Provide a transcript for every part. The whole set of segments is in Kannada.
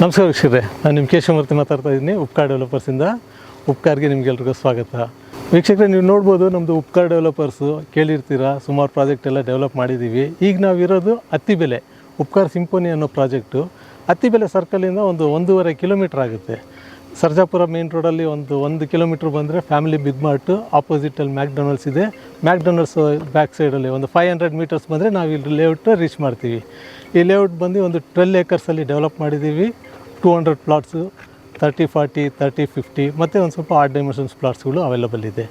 ನಮಸ್ಕಾರ ವೀಕ್ಷಕರೇ, ನಾನು ನಿಮ್ಮ ಕೇಶವಮೂರ್ತಿ ಮಾತಾಡ್ತಾ ಇದ್ದೀನಿ ಉಪ್ಕಾರ್ ಡೆವಲಪರ್ಸಿಂದ. ಉಪ್ಕಾರ್ಗೆ ನಿಮಗೆಲ್ರಿಗೂ ಸ್ವಾಗತ. ವೀಕ್ಷಕರೇ, ನೀವು ನೋಡ್ಬೋದು ನಮ್ಮದು ಉಪ್ಕಾರ್ ಡೆವಲಪರ್ಸು ಕೇಳಿರ್ತೀರಾ, ಸುಮಾರು ಪ್ರಾಜೆಕ್ಟ್ ಎಲ್ಲ ಡೆವಲಪ್ ಮಾಡಿದ್ದೀವಿ. ಈಗ ನಾವಿರೋದು ಅತ್ತಿಬೆಲೆ ಉಪ್ಕಾರ್ ಸಿಂಪೋನಿ ಅನ್ನೋ ಪ್ರಾಜೆಕ್ಟು. ಅತ್ತಿಬೆಲೆ ಸರ್ಕಲಿಂದ 1.5 ಕಿಲೋಮೀಟ್ರ್ ಆಗುತ್ತೆ. ಸರ್ಜಾಪುರ ಮೇನ್ ರೋಡಲ್ಲಿ 1 ಕಿಲೋಮೀಟ್ರ್ ಬಂದರೆ ಫ್ಯಾಮಿಲಿ ಬಿಗ್ ಮಾರ್ಟು, ಆಪೋಸಿಟಲ್ಲಿ ಮ್ಯಾಕ್ಡೊನಾಲ್ಡ್ಸ್ ಇದೆ. ಮ್ಯಾಕ್ಡೊನಾಲ್ಡ್ಸ್ ಬ್ಯಾಕ್ ಸೈಡಲ್ಲಿ 500 ಮೀಟರ್ಸ್ ಬಂದರೆ ನಾವು ಇಲ್ಲಿ ಲೇಔಟ್ ರೀಚ್ ಮಾಡ್ತೀವಿ. ಈ ಲೇಔಟ್ ಬಂದು 12 ಏಕರ್ಸಲ್ಲಿ ಡೆವಲಪ್ ಮಾಡಿದ್ದೀವಿ. 200 ಪ್ಲಾಟ್ಸು, 30-40, 30-50 ಮತ್ತು ಒಂದು ಸ್ವಲ್ಪ ಆರ್ಟ್ ಡೈಮೆನ್ಷನ್ಸ್ ಪ್ಲಾಟ್ಸ್ಗಳು ಅವೈಲಬಲ್ ಇದೆ.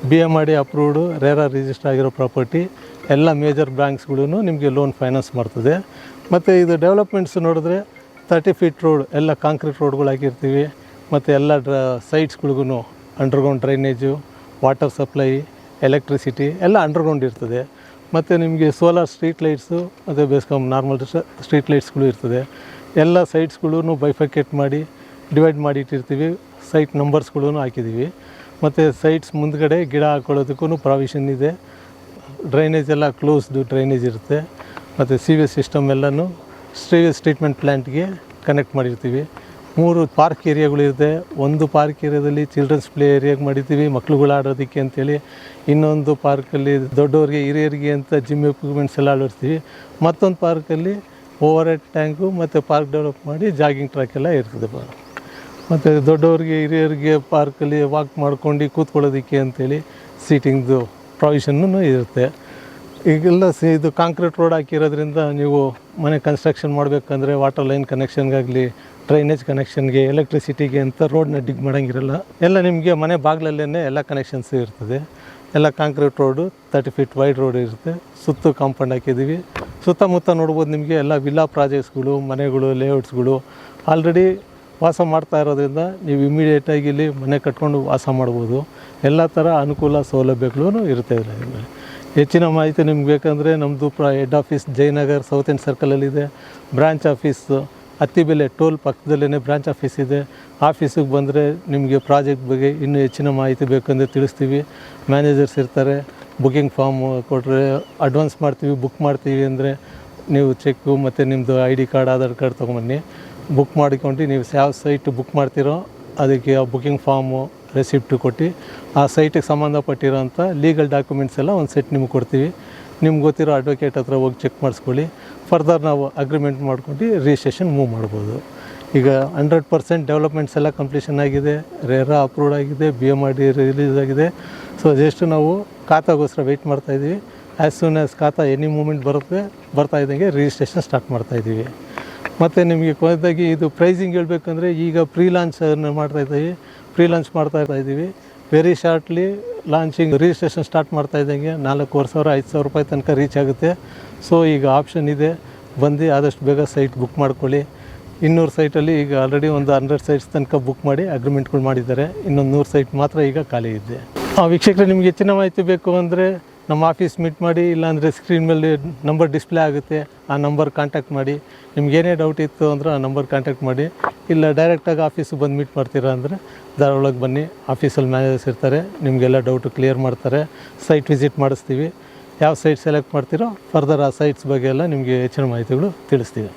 BMRD ಅಪ್ರೂವ್ಡು, ರೇರಾ ರಿಜಿಸ್ಟರ್ ಆಗಿರೋ ಪ್ರಾಪರ್ಟಿ. ಎಲ್ಲ ಮೇಜರ್ ಬ್ಯಾಂಕ್ಸ್ಗಳೂ ನಿಮಗೆ ಲೋನ್ ಫೈನಾನ್ಸ್ ಮಾಡ್ತದೆ. ಮತ್ತು ಇದು ಡೆವಲಪ್ಮೆಂಟ್ಸ್ ನೋಡಿದ್ರೆ 30 ಫೀಟ್ ರೋಡ್, ಎಲ್ಲ ಕಾಂಕ್ರೀಟ್ ರೋಡ್ಗಳು ಹಾಕಿರ್ತೀವಿ. ಮತ್ತು ಎಲ್ಲ ಸೈಟ್ಸ್ಗಳಿಗೂ underground drainage, water supply, electricity ಎಲ್ಲ ಅಂಡರ್ಗ್ರೌಂಡ್ ಇರ್ತದೆ. ಮತ್ತು ನಿಮಗೆ ಸೋಲಾರ್ ಸ್ಟ್ರೀಟ್ ಲೈಟ್ಸು ಮತ್ತು ಬೇಸ್ಕಾಮ್ ನಾರ್ಮಲ್ ಸ್ಟ್ರೀಟ್ ಲೈಟ್ಸ್ಗಳು ಇರ್ತದೆ. ಎಲ್ಲ ಸೈಟ್ಸ್ಗಳೂ ಬೈಫರ್ಕೇಟ್ ಮಾಡಿ ಡಿವೈಡ್ ಮಾಡಿ ಇಟ್ಟಿರ್ತೀವಿ. ಸೈಟ್ ನಂಬರ್ಸ್ಗಳೂ ಹಾಕಿದ್ದೀವಿ. ಮತ್ತು ಸೈಟ್ಸ್ ಮುಂದ್ಗಡೆ ಗಿಡ ಹಾಕೊಳ್ಳೋದಕ್ಕೂ ಪ್ರಾವಿಷನ್ ಇದೆ. ಡ್ರೈನೇಜ್ ಎಲ್ಲ ಕ್ಲೋಸ್ಡು ಡ್ರೈನೇಜ್ ಇರುತ್ತೆ. ಮತ್ತು ಸಿವೇಜ್ ಸಿಸ್ಟಮ್ ಎಲ್ಲನೂ ಸಿವೇಜ್ ಟ್ರೀಟ್ಮೆಂಟ್ ಪ್ಲ್ಯಾಂಟ್ಗೆ ಕನೆಕ್ಟ್ ಮಾಡಿರ್ತೀವಿ. 3 ಪಾರ್ಕ್ ಏರಿಯಾಗಳಿರುತ್ತೆ. ಒಂದು ಪಾರ್ಕ್ ಏರಿಯಾದಲ್ಲಿ ಚಿಲ್ಡ್ರನ್ಸ್ ಪ್ಲೇ ಏರಿಯಾಗೆ ಮಾಡಿದ್ದೀವಿ, ಮಕ್ಳುಗಳು ಆಡೋದಕ್ಕೆ ಅಂತೇಳಿ. ಇನ್ನೊಂದು ಪಾರ್ಕಲ್ಲಿ ದೊಡ್ಡವ್ರಿಗೆ, ಹಿರಿಯರಿಗೆ ಅಂತ ಜಿಮ್ ಎಕ್ವಿಪ್ಮೆಂಟ್ಸ್ ಎಲ್ಲ ಅಳವಡಿಸ್ತೀವಿ. ಮತ್ತೊಂದು ಪಾರ್ಕಲ್ಲಿ ಓವರ್ ಹೆಡ್ ಟ್ಯಾಂಕು ಮತ್ತು ಪಾರ್ಕ್ ಡೆವಲಪ್ ಮಾಡಿ ಜಾಗಿಂಗ್ ಟ್ರ್ಯಾಕ್ ಎಲ್ಲ ಇರ್ತದೆ. ಮತ್ತು ದೊಡ್ಡವ್ರಿಗೆ, ಹಿರಿಯರಿಗೆ ಪಾರ್ಕಲ್ಲಿ ವಾಕ್ ಮಾಡ್ಕೊಂಡು ಕೂತ್ಕೊಳ್ಳೋದಕ್ಕೆ ಅಂತೇಳಿ ಸೀಟಿಂಗ್ದು ಪ್ರಾವಿಷನ್ನೂ ಇರುತ್ತೆ. ಈಗೆಲ್ಲ ಇದು ಕಾಂಕ್ರೀಟ್ ರೋಡ್ ಹಾಕಿರೋದ್ರಿಂದ ನೀವು ಮನೆ ಕನ್ಸ್ಟ್ರಕ್ಷನ್ ಮಾಡಬೇಕಂದ್ರೆ ವಾಟರ್ ಲೈನ್ ಕನೆಕ್ಷನ್ಗಾಗಲಿ, ಡ್ರೈನೇಜ್ ಕನೆಕ್ಷನ್ಗೆ, ಎಲೆಕ್ಟ್ರಿಸಿಟಿಗೆ ಅಂತ ರೋಡನ್ನ ಡಿಗ್ ಮಾಡೋಂಗಿರಲ್ಲ. ಎಲ್ಲ ನಿಮಗೆ ಮನೆ ಬಾಗಿಲಲ್ಲೇ ಎಲ್ಲ ಕನೆಕ್ಷನ್ಸು ಇರ್ತದೆ. ಎಲ್ಲ concrete road, 30 feet wide road ಇರುತ್ತೆ. ಸುತ್ತು ಕಾಂಪೌಂಡ್ ಹಾಕಿದ್ದೀವಿ. ಸುತ್ತಮುತ್ತ ನೋಡ್ಬೋದು ನಿಮಗೆ ಎಲ್ಲ ವಿಲ್ಲಾ ಪ್ರಾಜೆಕ್ಟ್ಸ್ಗಳು, ಮನೆಗಳು, ಲೇಔಟ್ಸ್ಗಳು ಆಲ್ರೆಡಿ ವಾಸ ಮಾಡ್ತಾ ಇರೋದ್ರಿಂದ ನೀವು ಇಮಿಡಿಯೇಟಾಗಿ ಇಲ್ಲಿ ಮನೆ ಕಟ್ಕೊಂಡು ವಾಸ ಮಾಡ್ಬೋದು. ಎಲ್ಲ ಥರ ಅನುಕೂಲ ಸೌಲಭ್ಯಗಳೂ ಇರುತ್ತೆ. ಹೆಚ್ಚಿನ ಮಾಹಿತಿ ನಿಮ್ಗೆ ಬೇಕಂದರೆ ನಮ್ಮದು head office Jayanagar south end ಸರ್ಕಲಲ್ಲಿದೆ. ಬ್ರಾಂಚ್ ಆಫೀಸು ಅತ್ತಿಬೆಲೆ ಟೋಲ್ ಪಕ್ಕದಲ್ಲೇ ಬ್ರಾಂಚ್ ಆಫೀಸ್ ಇದೆ. ಆಫೀಸಿಗೆ ಬಂದರೆ ನಿಮಗೆ ಪ್ರಾಜೆಕ್ಟ್ ಬಗ್ಗೆ ಇನ್ನೂ ಹೆಚ್ಚಿನ ಮಾಹಿತಿ ಬೇಕಂದರೆ ತಿಳಿಸ್ತೀವಿ. ಮ್ಯಾನೇಜರ್ಸ್ ಇರ್ತಾರೆ. ಬುಕ್ಕಿಂಗ್ ಫಾರ್ಮ್ ಕೊಟ್ಟರೆ ಅಡ್ವಾನ್ಸ್ ಮಾಡ್ತೀವಿ. ಬುಕ್ ಮಾಡ್ತೀವಿ ಅಂದರೆ ನೀವು ಚೆಕ್ಕು ಮತ್ತು ನಿಮ್ಮದು ID ಕಾರ್ಡ್, ಆಧಾರ್ ಕಾರ್ಡ್ ತೊಗೊಂಬನ್ನಿ. ಬುಕ್ ಮಾಡಿಕೊಂಡು ನೀವು ಯಾವ ಸೈಟ್ ಬುಕ್ ಮಾಡ್ತೀರೋ ಅದಕ್ಕೆ ಆ ಬುಕ್ಕಿಂಗ್ ಫಾರ್ಮು, ರೆಸಿಪ್ಟು ಕೊಟ್ಟು ಆ ಸೈಟಿಗೆ ಸಂಬಂಧಪಟ್ಟಿರೋಂಥ ಲೀಗಲ್ ಡಾಕ್ಯುಮೆಂಟ್ಸ್ ಎಲ್ಲ ಒಂದು ಸೆಟ್ ನಿಮ್ಗೆ ಕೊಡ್ತೀವಿ. ನಿಮ್ಗೆ ಗೊತ್ತಿರೋ ಅಡ್ವೊಕೇಟ್ ಹತ್ರ ಹೋಗಿ ಚೆಕ್ ಮಾಡಿಸ್ಕೊಳ್ಳಿ. ಫರ್ದರ್ ನಾವು ಅಗ್ರಿಮೆಂಟ್ ಮಾಡ್ಕೊಂಡು ರಿಜಿಸ್ಟ್ರೇಷನ್ ಮೂವ್ ಮಾಡ್ಬೋದು. ಈಗ 100% ಡೆವಲಪ್ಮೆಂಟ್ಸ್ ಎಲ್ಲ ಕಂಪ್ಲೀಷನ್ ಆಗಿದೆ. ರೇರಾ ಅಪ್ರೂವ್ಡ್ ಆಗಿದೆ. BMRD ರಿಲೀಸ್ ಆಗಿದೆ. ಸೊ ಜಸ್ಟ್ ನಾವು ಖಾತಾಗೋಸ್ಕರ ವೆಯ್ಟ್ ಮಾಡ್ತಾಯಿದ್ದೀವಿ. ಆ್ಯಸ್ ಸೂನ್ ಆ್ಯಸ್ ಖಾತಾ ಎನಿ ಮೂಮೆಂಟ್ ಬರ್ತಾ ಇದ್ದಂಗೆ ರಿಜಿಸ್ಟ್ರೇಷನ್ ಸ್ಟಾರ್ಟ್ ಮಾಡ್ತಾಯಿದ್ದೀವಿ. ಮತ್ತು ನಿಮಗೆ ಕೊನೆಯದಾಗಿ ಇದು ಪ್ರೈಸಿಂಗ್ ಹೇಳಬೇಕಂದ್ರೆ ಈಗ ಪ್ರೀ ಲಾಂಚನ್ನು ಪ್ರೀ ಲಾಂಚ್ ಮಾಡ್ತಾ ಇದ್ದೀವಿ. Very shortly launching registration start ಮಾಡ್ತಾ ಇದ್ದಂಗೆ 4,500 5,000 ರೂಪಾಯಿ ತನಕ ರೀಚ್ ಆಗುತ್ತೆ. ಸೊ ಈಗ ಆಪ್ಷನ್ ಇದೆ, ಬಂದು ಆದಷ್ಟು ಬೇಗ ಸೈಟ್ ಬುಕ್ ಮಾಡ್ಕೊಳ್ಳಿ. 200 ಸೈಟಲ್ಲಿ ಈಗ ಆಲ್ರೆಡಿ ಒಂದು 100 ಸೈಟ್ಸ್ ತನಕ ಬುಕ್ ಮಾಡಿ ಅಗ್ರಿಮೆಂಟ್ಗಳು ಮಾಡಿದ್ದಾರೆ. ಇನ್ನೊಂದು 100 ಸೈಟ್ ಮಾತ್ರ ಈಗ ಖಾಲಿ ಇದೆ. ವೀಕ್ಷಕರೇ, ನಿಮ್ಗೆ ಹೆಚ್ಚಿನ ಮಾಹಿತಿ ಬೇಕು ಅಂದರೆ ನಮ್ಮ ಆಫೀಸ್ ಮೀಟ್ ಮಾಡಿ, ಇಲ್ಲಾಂದರೆ ಸ್ಕ್ರೀನ್ ಮೇಲೆ ನಂಬರ್ ಡಿಸ್ಪ್ಲೇ ಆಗುತ್ತೆ, ಆ ನಂಬರ್ ಕಾಂಟ್ಯಾಕ್ಟ್ ಮಾಡಿ. ನಿಮ್ಗೇನೇ ಡೌಟ್ ಇತ್ತು ಅಂದರೆ ಆ ನಂಬರ್ ಕಾಂಟ್ಯಾಕ್ಟ್ ಮಾಡಿ. ಇಲ್ಲ ಡೈರೆಕ್ಟಾಗಿ ಆಫೀಸಿಗೆ ಬಂದು ಮೀಟ್ ಮಾಡ್ತೀರಾ ಅಂದರೆ ಧಾರವಾಡಕ್ಕೆ ಬನ್ನಿ. ಆಫೀಸಲ್ಲಿ ಮ್ಯಾನೇಜರ್ಸ್ ಇರ್ತಾರೆ, ನಿಮಗೆಲ್ಲ ಡೌಟು ಕ್ಲಿಯರ್ ಮಾಡ್ತಾರೆ. ಸೈಟ್ ವಿಸಿಟ್ ಮಾಡಿಸ್ತೀವಿ. ಯಾವ ಸೈಟ್ ಸೆಲೆಕ್ಟ್ ಮಾಡ್ತೀರೋ ಫರ್ದರ್ ಆ ಸೈಟ್ಸ್ ಬಗ್ಗೆ ಎಲ್ಲ ನಿಮಗೆ ಹೆಚ್ಚಿನ ಮಾಹಿತಿಗಳು ತಿಳಿಸ್ತೀವಿ.